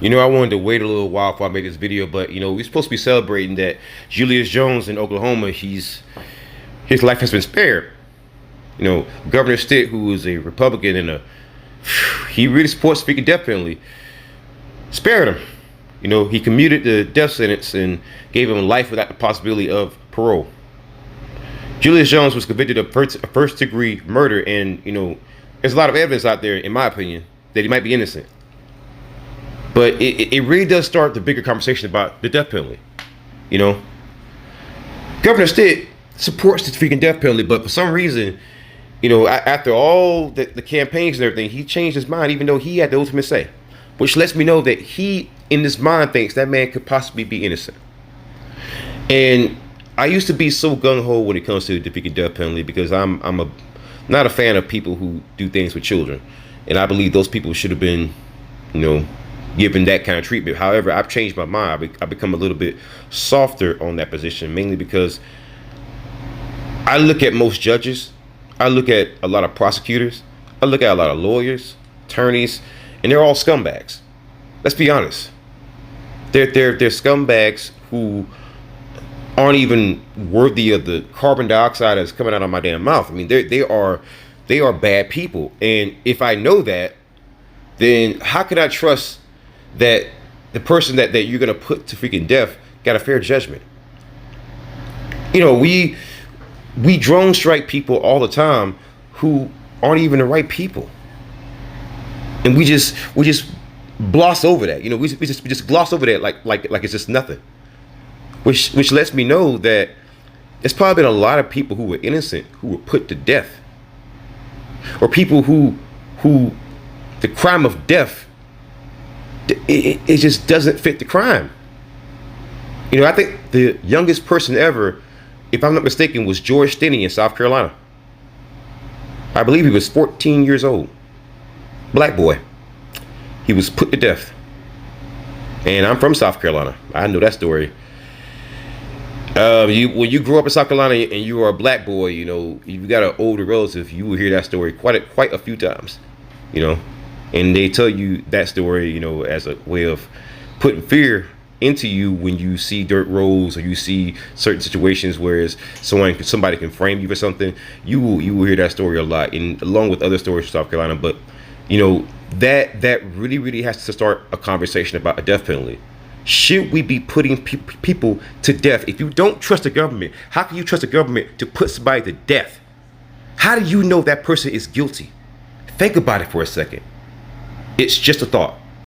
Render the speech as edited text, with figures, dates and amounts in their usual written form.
You know, I wanted to wait a little while before I made this video, but you know, we're supposed to be celebrating that Julius Jones in Oklahoma, his life has been spared. You know, Governor Stitt, who is a Republican and he really supports speaking death penalty, spared him. You know, he commuted the death sentence and gave him life without the possibility of parole. Julius Jones was convicted of first degree murder, and you know, there's a lot of evidence out there, in my opinion, that he might be innocent. But it really does start the bigger conversation about the death penalty. You know, Governor Stitt supports the freaking death penalty, but for some reason, you know, after all the campaigns and everything, he changed his mind, even though he had the ultimate say, which lets me know that he, in his mind, thinks that man could possibly be innocent. And I used to be so gung-ho when it comes to the freaking death penalty because I'm not a fan of people who do things with children, and I believe those people should have been, you know, given that kind of treatment. However, I've changed my mind. I've become a little bit softer on that position, mainly because I look at most judges, I look at a lot of prosecutors, I look at a lot of lawyers, attorneys, and they're all scumbags. Let's be honest. They're scumbags who aren't even worthy of the carbon dioxide that's coming out of my damn mouth. I mean, they are bad people. And if I know that, then how could I trust that the person that you're gonna put to freaking death got a fair judgment? You know, we drone strike people all the time who aren't even the right people, and we just gloss over that. You know, we just gloss over that like it's just nothing. Which lets me know that there's probably been a lot of people who were innocent who were put to death, or people who the crime of death, it just doesn't fit the crime. You know, I think the youngest person ever, if I'm not mistaken, was George Stinney in South Carolina. I believe he was 14 years old. Black boy. He was put to death. And I'm from South Carolina. I know that story. When you grow up in South Carolina and you are a black boy, you know, you got an older relative, you will hear that story quite a few times, you know. And they tell you that story, you know, as a way of putting fear into you when you see dirt roads or you see certain situations where somebody can frame you for something. You will hear that story a lot, and along with other stories from South Carolina. But you know, that really has to start a conversation about a death penalty. Should we be putting people to death? If you don't trust the government, how can you trust the government to put somebody to death? How do you know that person is guilty? Think about it for a second. It's just a thought.